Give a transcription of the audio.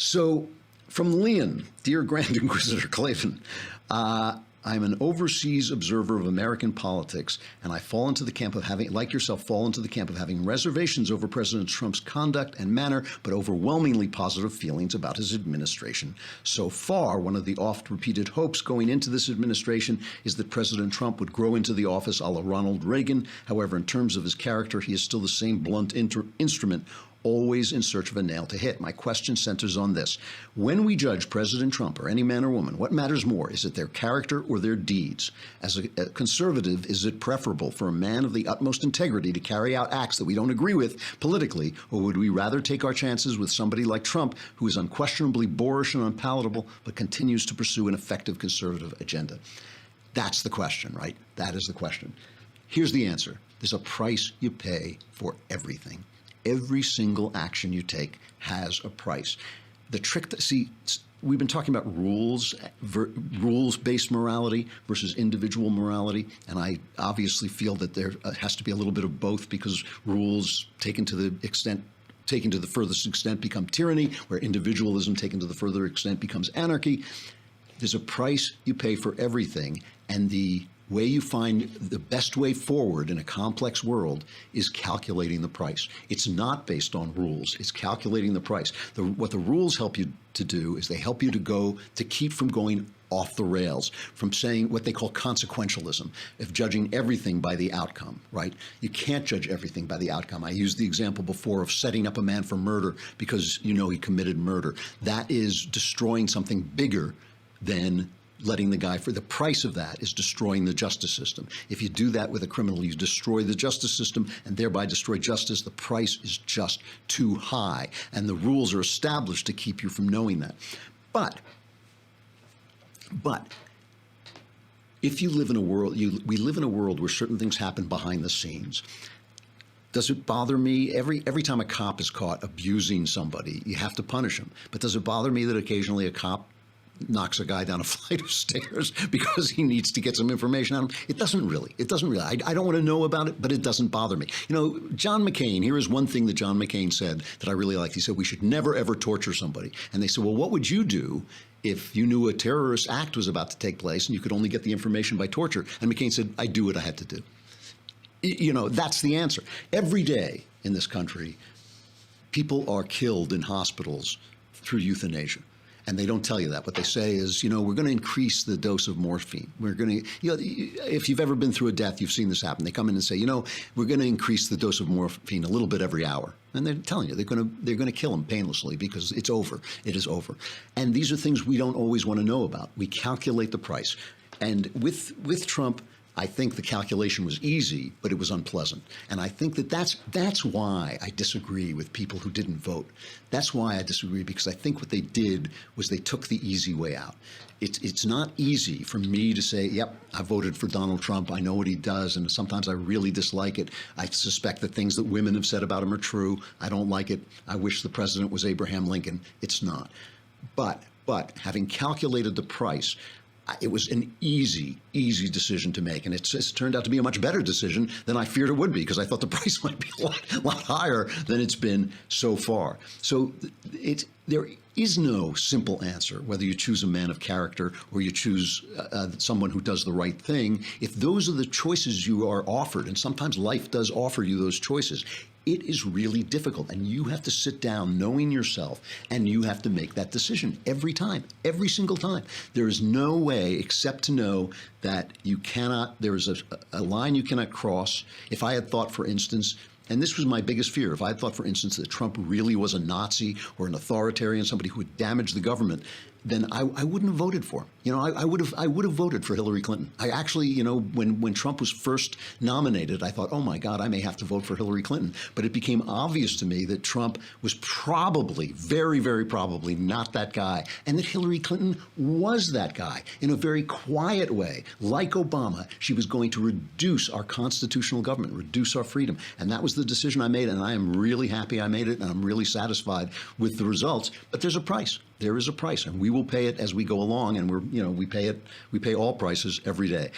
So, from Leon, dear Grand Inquisitor Klavan, I'm an overseas observer of American politics, and I fall into the camp of having, like yourself, fall into the camp of having reservations over President Trump's conduct and manner, but overwhelmingly positive feelings about his administration. So far, one of the oft-repeated hopes going into this administration is that President Trump would grow into the office a la Ronald Reagan. However, in terms of his character, he is still the same blunt instrument, always in search of a nail to hit. My question centers on this. When we judge President Trump or any man or woman, what matters more? Is it their character or their deeds? As a conservative, is it preferable for a man of the utmost integrity to carry out acts that we don't agree with politically, or would we rather take our chances with somebody like Trump, who is unquestionably boorish and unpalatable, but continues to pursue an effective conservative agenda? That's the question, right? That is the question. Here's the answer. There's a price you pay for everything. Every single action you take has a price. The trick that, we've been talking about rules-based morality versus individual morality, and I obviously feel that there has to be a little bit of both, because rules taken to the furthest extent become tyranny, where individualism taken to the further extent becomes anarchy. There's a price you pay for everything, and the way you find the best way forward in a complex world is calculating the price. It's not based on rules. It's calculating the price. What the rules help you to do is they help you to keep from going off the rails, from saying what they call consequentialism, of judging everything by the outcome, right? You can't judge everything by the outcome. I used the example before of setting up a man for murder because you know he committed murder. That is destroying something bigger than letting the guy, for the price of that is destroying the justice system. If you do that with a criminal, you destroy the justice system and thereby destroy justice. The price is just too high, and the rules are established to keep you from knowing that. But if you live in a world, we live in a world where certain things happen behind the scenes. Does it bother me? Every time a cop is caught abusing somebody, you have to punish him. But does it bother me that occasionally a cop knocks a guy down a flight of stairs because he needs to get some information out of him? It doesn't really. I don't want to know about it, but it doesn't bother me. You know, John McCain, here is one thing that John McCain said that I really liked. He said, we should never, ever torture somebody. And they said, well, what would you do if you knew a terrorist act was about to take place and you could only get the information by torture? And McCain said, I'd do what I had to do. You know, that's the answer. Every day in this country, people are killed in hospitals through euthanasia. And they don't tell you that. What they say is, you know, we're going to increase the dose of morphine. We're going to, you know, if you've ever been through a death, you've seen this happen. They come in and say, you know, we're going to increase the dose of morphine a little bit every hour. And they're telling you they're going to kill him painlessly because it's over. It is over. And these are things we don't always want to know about. We calculate the price. And with Trump, I think the calculation was easy, but it was unpleasant. And I think that's why I disagree with people who didn't vote. That's why I disagree, because I think what they did was they took the easy way out. It's not easy for me to say, yep, I voted for Donald Trump. I know what he does, and sometimes I really dislike it. I suspect that things that women have said about him are true. I don't like it. I wish the president was Abraham Lincoln. It's not. But having calculated the price, it was an easy decision to make. And it's turned out to be a much better decision than I feared it would be, because I thought the price might be a lot higher than it's been so far. So there is no simple answer, whether you choose a man of character or you choose someone who does the right thing. If those are the choices you are offered, and sometimes life does offer you those choices, it is really difficult, and you have to sit down knowing yourself, and you have to make that decision every time, every single time. There is no way except to know that you cannot, there is a line you cannot cross. If I had thought, for instance, and this was my biggest fear, if I had thought, for instance, that Trump really was a Nazi or an authoritarian, somebody who would damage the government, then I wouldn't have voted for him. You know, I would have voted for Hillary Clinton. I actually, you know, when Trump was first nominated, I thought, oh my God, I may have to vote for Hillary Clinton. But it became obvious to me that Trump was probably, very, very probably not that guy, and that Hillary Clinton was that guy in a very quiet way. Like Obama, she was going to reduce our constitutional government, reduce our freedom. And that was the decision I made, and I am really happy I made it, and I'm really satisfied with the results. But there's a price. There is a price, and we will pay it as we go along, and we pay all prices every day.